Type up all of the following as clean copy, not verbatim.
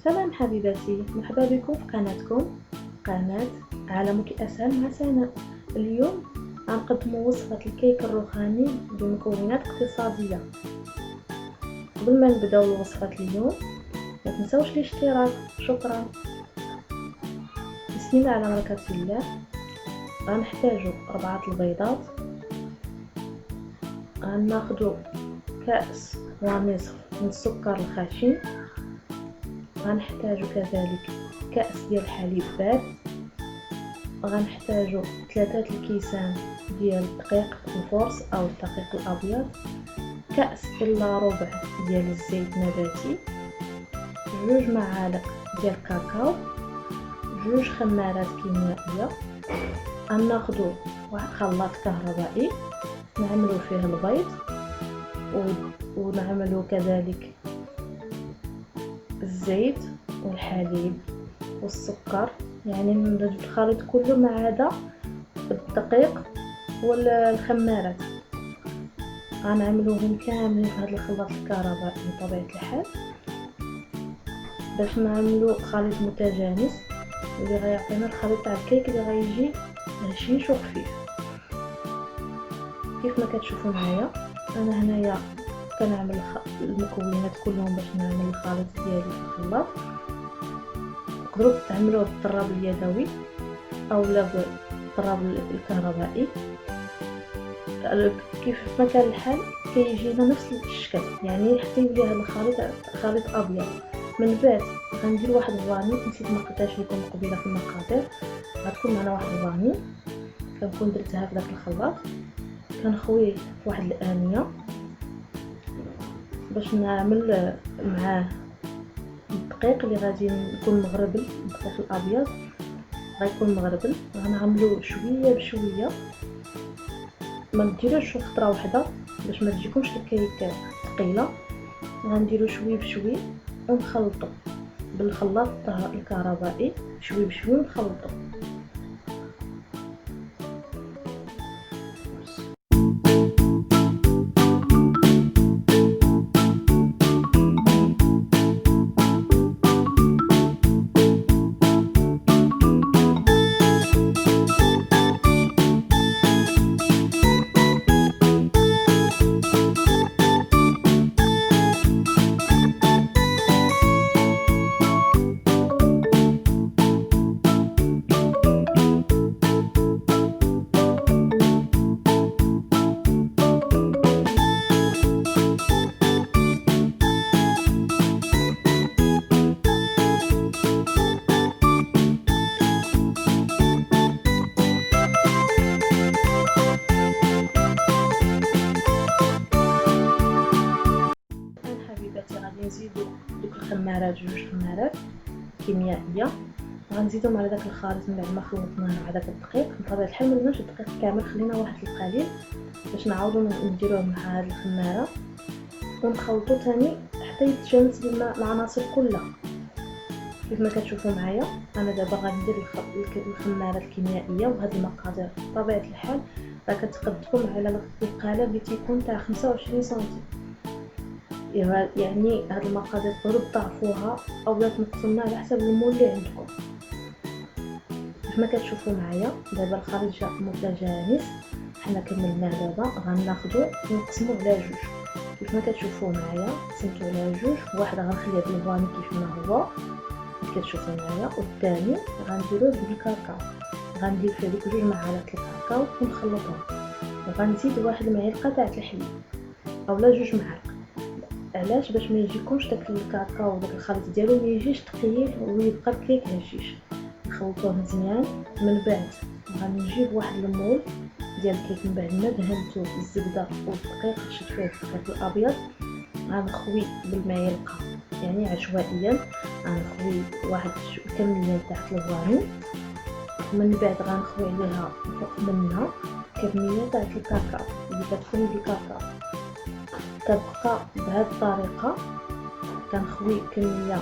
سلام حبيباتي، مرحبا بكم في قناتكم قناة عالمك أسهل مع سناء. اليوم غنقدم وصفة الكيك الروخاني بمكونات اقتصادية. قبل ما نبداو الوصفة اليوم ما تنساوش الاشتراك. شكرا. بسم الله على بركة الله. غنحتاجو 4 البيضات، غناخدو كأس ونصف من السكر الخشن، غنحتاجو كذلك كأس ديال الحليب بارد، غنحتاجو 3 الكيسان ديال الدقيق الفورس او الدقيق الابيض، كأس الا ربع ديال الزيت نباتي، 2 معالق ديال الكاكاو، 2 خمارات كيميائيه. غناخدو واحد خلاط كهربائي نعملو فيه البيض ونعملو كذلك الزيت والحليب والسكر، يعني ندير الخليط كله ما عدا الدقيق والخمارات. غنعملوهم كاملين في هذا الخلاط الكهربائي بطبيعه الحال باش نعملو خليط متجانس اللي غيعطينا الخليط تاع الكيك اللي غيجي هشيش وخفيف. كيف ما كتشوفوا معايا انا هنايا كنعمل المكونات كلهم باش نعمل الخليط ديالي في الخلاط. تقدروا تعملوه بالطراب اليدوي اولا بالطراب الكهربائي، كيف ما كان الحال كيجينا نفس الشكل، يعني حتى يولي هذا الخليط خليط ابيض. من بعد غندير واحد الفاني، نسيت ما قلتهاش لكم قبيله في المقادير، غتكون معنا واحد الفاني كنكون درتها في داك الخلاط، كنخويه في واحد الانيه باش نعمل معاه الدقيق اللي غادي يكون مغربل. الدقيق الابيض غيكون مغربل، غنعملو شويه بشويه، ما نديروش خطره واحده باش ما تجيكمش الكيك ثقيله. غنديرو شويه بشويه ونخلطو بالخلاط الكهربائي شويه بشويه ونخلطو. نزيدو دوك الخمارات، 2 خمارات كيميائيه، غنزيدهم على داك الخليط من بعد ما خلطناه مع داك الدقيق. بطبيعه الحال ما درناش الدقيق كامل، خلينا واحد القليل باش نعاودو نديروه مع هاد الخماره ونخلطو ثاني حتى يتجانس العناصر كلها. كيف ما كتشوفوا معايا انا دابا غندير الخماره الكيميائيه وهاد المقادير. بطبيعه الحال راه كتقدروا على القالب اللي تيكون تاع 25 سنتي، يعني هاد المقادير تقدروا تضاعفوها او تنقصوا منها على حسب المول اللي عندكم. كيف ما كتشوفوا معايا دابا الخليط جا متجانس، حنا كملناه. دابا غناخدو ونقسموه على 2. كيف ما كتشوفوا معايا قسمتو على 2، واحد غنخليه بالفاني كيف ما هو كتشوفوا معايا، والثاني غنديروه بالكاكاو. غندير فيه ديك 2 معالق الكاكاو ونخلطهم، وغنزيد واحد المعلقه تاع الحليب اولا 2 معالق. علاش؟ باش ما يجيكمش داك الكاكاو وداك الخليط ديالو ما يجيش ثقيل ويبقى الكيك هشيش. نخلطوه مزيان. من بعد غنجيب واحد المول ديال الكيك من بعد ما دهنتو بالزبده والدقيق، شفت فيه الدقيق الابيض، غنخوي بالمعلقه يعني عشوائيا، غنخوي واحد كميه تحت الفاني. من بعد غنخوي عليها فوق منها كميه تاع الكاكاو اللي كتكون بالكاكاو. كتبقى بهذه الطريقه كنخوي كميه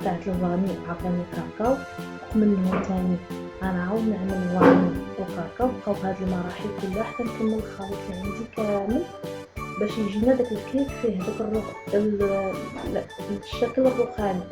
تاع الفاني عطاني كاكاو، فوق منهم ثاني غنعاود نعمل فاني وكاكاو. بقاو بهذه المراحل كلها حتى نكمل الخليط اللي عندي كامل باش يجينا داك الكيك فيه داك الشكل الرخامي.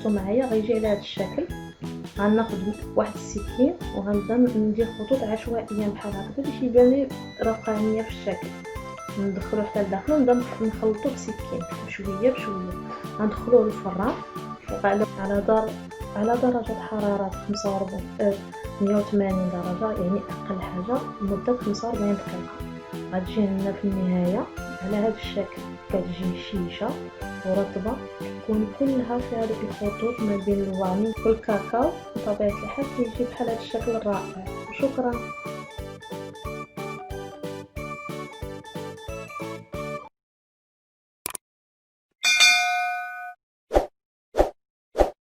شوفوا معايا غيجي على هذا الشكل. غناخذ واحد السكين وغنبدا ندير خطوط عشوائيه بحال هكا باش يبان لي رقميه في الشكل. ندخلو حتى لداخل ونبدا نخلطو بسكين بشويه بشويه. غندخلوه للفران على درجه حراره 45 180 درجه، يعني اقل حاجه لمده 45 دقيقه. غتجي لنا في النهايه على هذا الشكل، كتجي شيشه ورطبه تكون كلها فيها هذوك الخطوط ما بين الفاني والكاكاو. بطبيعه الحال كيجي بحال هذا الشكل الرائع. وشكرا.